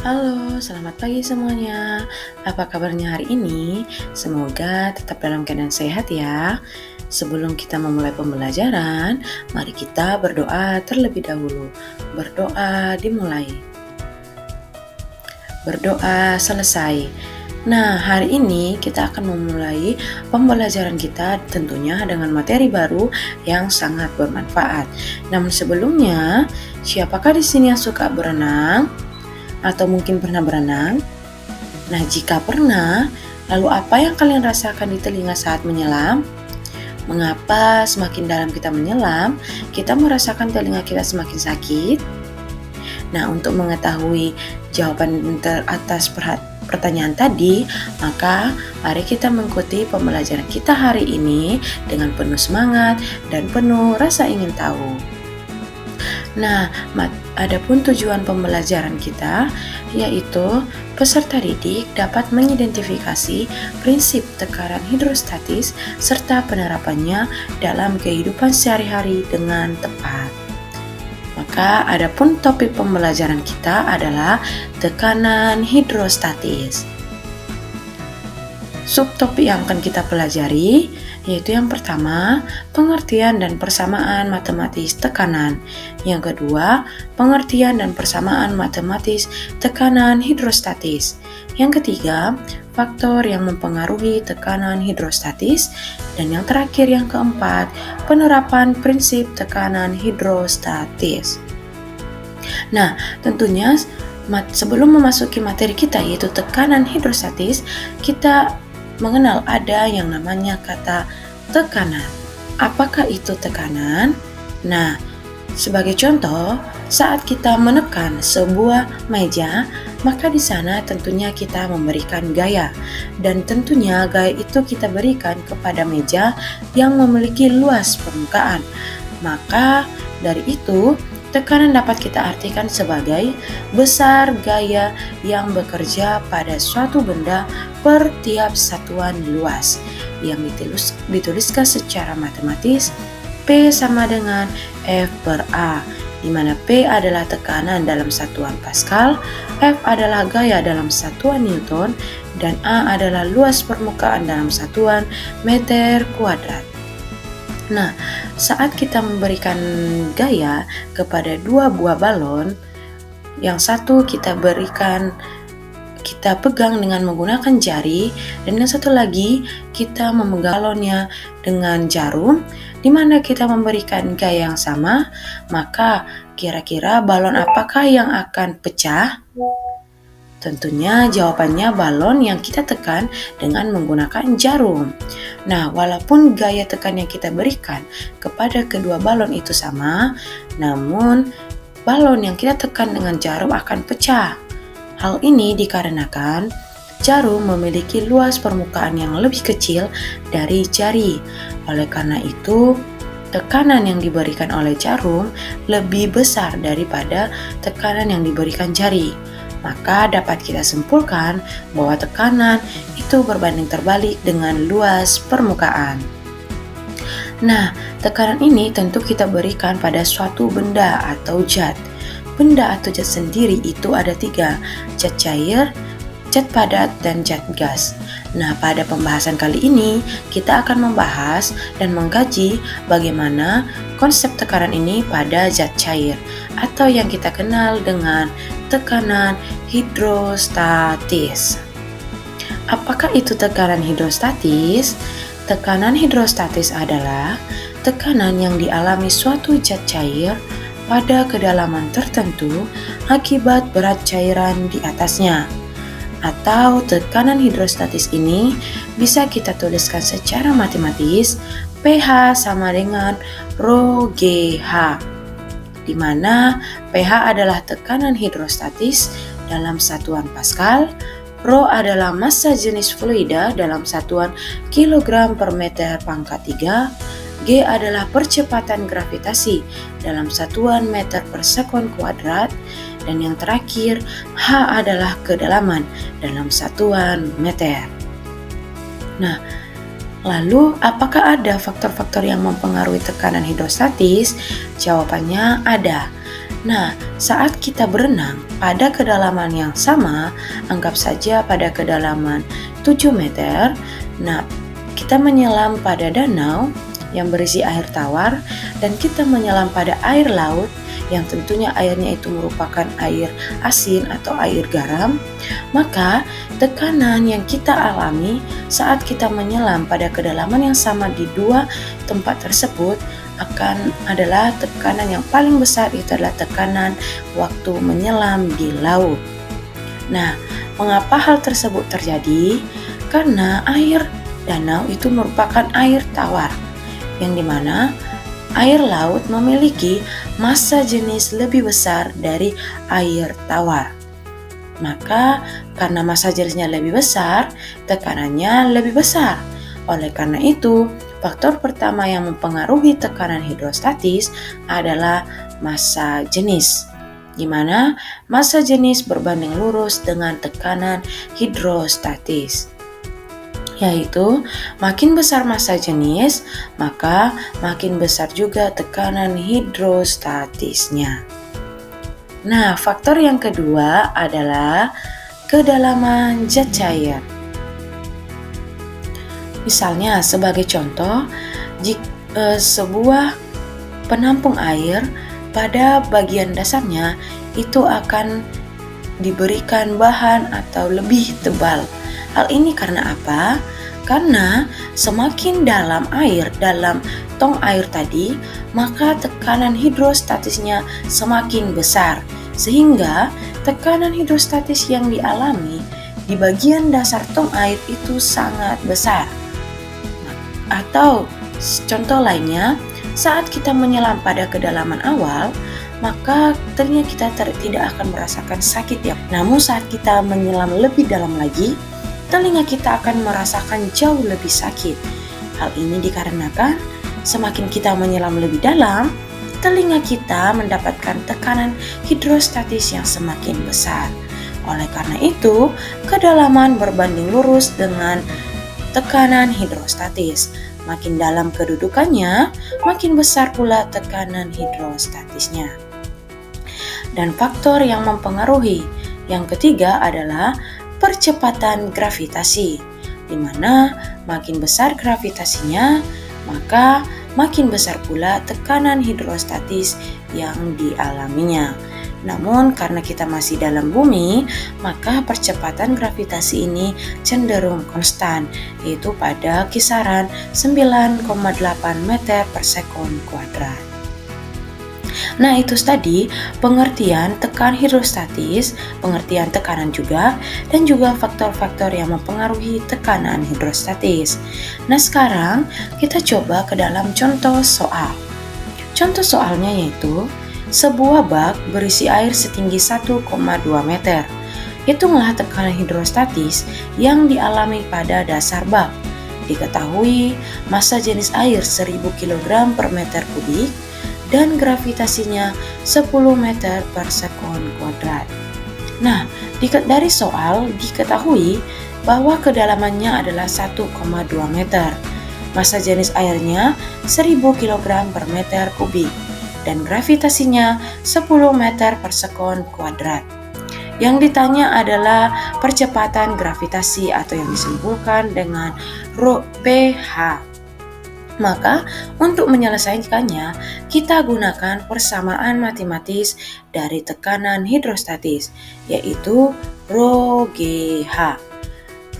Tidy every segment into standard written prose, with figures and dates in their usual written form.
Halo, selamat pagi semuanya. Apa kabarnya hari ini? Semoga tetap dalam keadaan sehat ya. Sebelum kita memulai pembelajaran, mari kita berdoa terlebih dahulu. Berdoa dimulai. Berdoa selesai. Nah, hari ini kita akan memulai pembelajaran kita tentunya dengan materi baru yang sangat bermanfaat. Namun sebelumnya, siapakah di sini yang suka berenang? Atau mungkin pernah berenang? Nah, jika pernah, lalu apa yang kalian rasakan di telinga saat menyelam? Mengapa semakin dalam kita menyelam, kita merasakan telinga kita semakin sakit? Nah, untuk mengetahui jawaban atas pertanyaan tadi, maka mari kita mengikuti pembelajaran kita hari ini dengan penuh semangat dan penuh rasa ingin tahu. Nah, adapun tujuan pembelajaran kita yaitu peserta didik dapat mengidentifikasi prinsip tekanan hidrostatis serta penerapannya dalam kehidupan sehari-hari dengan tepat. Maka adapun topik pembelajaran kita adalah tekanan hidrostatis. Subtopik yang akan kita pelajari yaitu yang pertama, pengertian dan persamaan matematis tekanan. Yang kedua, pengertian dan persamaan matematis tekanan hidrostatis. Yang ketiga, faktor yang mempengaruhi tekanan hidrostatis. Dan yang terakhir, yang keempat, penerapan prinsip tekanan hidrostatis. Nah, tentunya sebelum memasuki materi kita yaitu tekanan hidrostatis, kita mengenal ada yang namanya kata tekanan. Apakah itu tekanan? Nah, sebagai contoh, saat kita menekan sebuah meja, maka di sana tentunya kita memberikan gaya. Dan tentunya gaya itu kita berikan kepada meja yang memiliki luas permukaan. Maka dari itu, tekanan dapat kita artikan sebagai besar gaya yang bekerja pada suatu benda per tiap satuan luas yang dituliskan secara matematis P sama dengan F per A, di mana P adalah tekanan dalam satuan Pascal, F adalah gaya dalam satuan Newton, dan A adalah luas permukaan dalam satuan meter kuadrat. Nah, saat kita memberikan gaya kepada dua buah balon, yang satu kita pegang dengan menggunakan jari, dan yang satu lagi kita memegang balonnya dengan jarum, di mana kita memberikan gaya yang sama, maka kira-kira balon apakah yang akan pecah? Tentunya jawabannya balon yang kita tekan dengan menggunakan jarum. Nah, walaupun gaya tekan yang kita berikan kepada kedua balon itu sama, namun balon yang kita tekan dengan jarum akan pecah. Hal ini dikarenakan jarum memiliki luas permukaan yang lebih kecil dari jari. Oleh karena itu, tekanan yang diberikan oleh jarum lebih besar daripada tekanan yang diberikan jari. Maka dapat kita simpulkan bahwa tekanan itu berbanding terbalik dengan luas permukaan. Nah, tekanan ini tentu kita berikan pada suatu benda atau zat. Benda atau zat sendiri itu ada 3, zat cair, zat padat, dan zat gas. Nah, pada pembahasan kali ini kita akan membahas dan mengkaji bagaimana konsep tekanan ini pada zat cair atau yang kita kenal dengan tekanan hidrostatis. Apakah itu tekanan hidrostatis? Tekanan hidrostatis adalah tekanan yang dialami suatu zat cair pada kedalaman tertentu akibat berat cairan di atasnya. Atau tekanan hidrostatis ini bisa kita tuliskan secara matematis pH sama dengan Rho GH, di mana pH adalah tekanan hidrostatis dalam satuan Pascal, Rho adalah massa jenis fluida dalam satuan kilogram per meter pangkat 3, G adalah percepatan gravitasi dalam satuan meter per sekon kuadrat, dan yang terakhir H adalah kedalaman dalam satuan meter. Nah, lalu apakah ada faktor-faktor yang mempengaruhi tekanan hidrostatis? Jawabannya ada. Nah, saat kita berenang pada kedalaman yang sama, anggap saja pada kedalaman 7 meter, nah kita menyelam pada danau yang berisi air tawar dan kita menyelam pada air laut yang tentunya airnya itu merupakan air asin atau air garam, maka tekanan yang kita alami saat kita menyelam pada kedalaman yang sama di dua tempat tersebut adalah tekanan yang paling besar, itu adalah tekanan waktu menyelam di laut. Nah, mengapa hal tersebut terjadi? Karena air danau itu merupakan air tawar, yang dimana air laut memiliki massa jenis lebih besar dari air tawar. Maka karena massa jenisnya lebih besar, tekanannya lebih besar. Oleh karena itu, faktor pertama yang mempengaruhi tekanan hidrostatis adalah massa jenis, di mana massa jenis berbanding lurus dengan tekanan hidrostatis. Yaitu makin besar massa jenis, maka makin besar juga tekanan hidrostatisnya. Nah, faktor yang kedua adalah kedalaman zat cair. Misalnya, sebagai contoh, sebuah penampung air pada bagian dasarnya itu akan diberikan bahan atau lebih tebal. Hal ini karena apa? Karena semakin dalam tong air tadi, maka tekanan hidrostatisnya semakin besar, sehingga tekanan hidrostatis yang dialami di bagian dasar tong air itu sangat besar. Atau contoh lainnya, saat kita menyelam pada kedalaman awal, maka telinga kita tidak akan merasakan sakit ya. Namun saat kita menyelam lebih dalam lagi, telinga kita akan merasakan jauh lebih sakit. Hal ini dikarenakan semakin kita menyelam lebih dalam, telinga kita mendapatkan tekanan hidrostatis yang semakin besar. Oleh karena itu, kedalaman berbanding lurus dengan tekanan hidrostatis. Makin dalam kedudukannya, makin besar pula tekanan hidrostatisnya. Dan faktor yang mempengaruhi yang ketiga adalah percepatan gravitasi, di mana makin besar gravitasinya, maka makin besar pula tekanan hidrostatis yang dialaminya. Namun karena kita masih dalam bumi, maka percepatan gravitasi ini cenderung konstan, yaitu pada kisaran 9,8 meter per sekon kuadrat. Nah, itu tadi pengertian tekan hidrostatis, pengertian tekanan juga, dan juga faktor-faktor yang mempengaruhi tekanan hidrostatis. Nah, sekarang kita coba ke dalam contoh soal. Contoh soalnya yaitu sebuah bak berisi air setinggi 1,2 meter. Hitunglah tekanan hidrostatis yang dialami pada dasar bak. Diketahui massa jenis air 1000 kg per meter kubik dan gravitasinya 10 meter per sekon kuadrat. Nah, dari soal diketahui bahwa kedalamannya adalah 1,2 meter. Massa jenis airnya 1000 kg per meter kubik dan gravitasinya 10 meter per sekon kuadrat. Yang ditanya adalah percepatan gravitasi atau yang disimpulkan dengan pH. Maka untuk menyelesaikannya, kita gunakan persamaan matematis dari tekanan hidrostatis, yaitu Rho GH.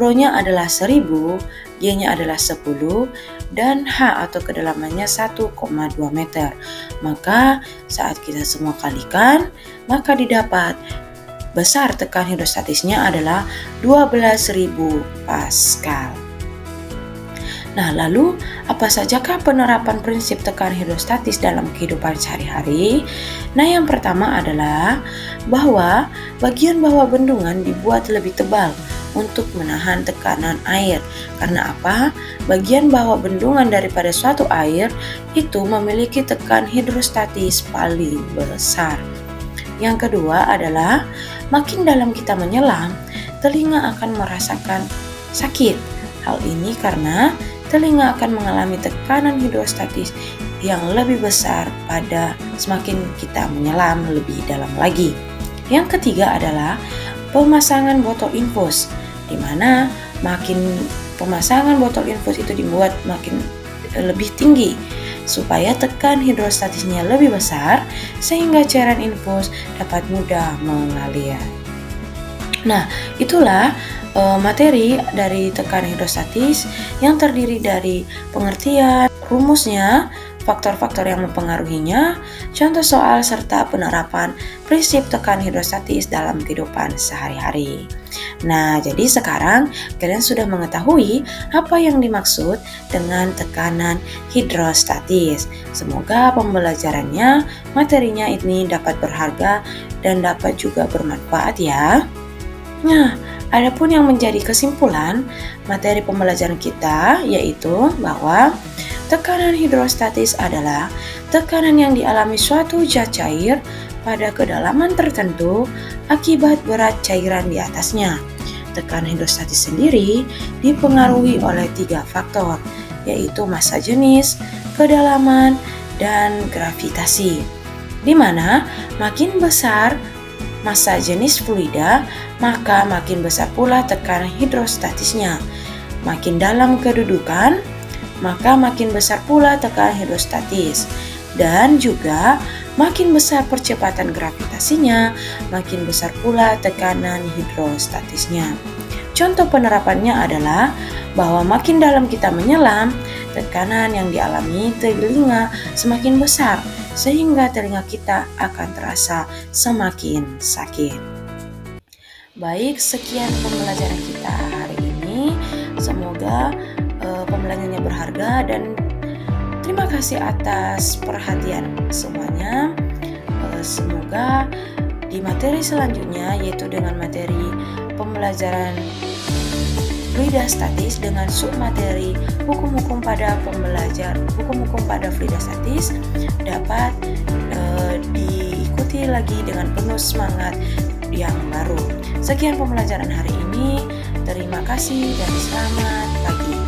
Rho-nya adalah 1000, G-nya adalah 10, dan H atau kedalamannya 1,2 meter. Maka saat kita semua kalikan, maka didapat besar tekanan hidrostatisnya adalah 12.000 Pascal. Nah, lalu apa sajakah penerapan prinsip tekanan hidrostatis dalam kehidupan sehari-hari? Nah, yang pertama adalah bahwa bagian bawah bendungan dibuat lebih tebal untuk menahan tekanan air. Karena apa? Bagian bawah bendungan daripada suatu air itu memiliki tekanan hidrostatis paling besar. Yang kedua adalah makin dalam kita menyelam, telinga akan merasakan sakit. Hal ini karena telinga akan mengalami tekanan hidrostatis yang lebih besar pada semakin kita menyelam lebih dalam lagi. Yang ketiga adalah pemasangan botol infus, di mana makin pemasangan botol infus itu dibuat makin lebih tinggi supaya tekan hidrostatisnya lebih besar sehingga cairan infus dapat mudah mengalir. Nah, itulah materi dari tekanan hidrostatis yang terdiri dari pengertian, rumusnya, faktor-faktor yang mempengaruhinya, contoh soal, serta penerapan prinsip tekanan hidrostatis dalam kehidupan sehari-hari. Nah, jadi sekarang kalian sudah mengetahui apa yang dimaksud dengan tekanan hidrostatis. Semoga pembelajarannya, materinya ini dapat berharga dan dapat juga bermanfaat ya. Nah, adapun yang menjadi kesimpulan materi pembelajaran kita yaitu bahwa tekanan hidrostatis adalah tekanan yang dialami suatu zat cair pada kedalaman tertentu akibat berat cairan di atasnya. Tekanan hidrostatis sendiri dipengaruhi oleh 3 faktor, yaitu massa jenis, kedalaman, dan gravitasi. Di mana makin besar massa jenis fluida, maka makin besar pula tekanan hidrostatisnya. Makin dalam kedudukan, maka makin besar pula tekanan hidrostatis. Dan juga makin besar percepatan gravitasinya, makin besar pula tekanan hidrostatisnya. Contoh penerapannya adalah bahwa makin dalam kita menyelam, tekanan yang dialami telinga semakin besar, sehingga telinga kita akan terasa semakin sakit. Baik, sekian pembelajaran kita hari ini. Semoga pembelajarannya berharga dan terima kasih atas perhatian semuanya. Semoga di materi selanjutnya, yaitu dengan materi pembelajaran fluida statis dengan submateri hukum-hukum pada fluida statis dapat diikuti lagi dengan penuh semangat yang baru. Sekian pembelajaran hari ini. Terima kasih dan selamat pagi.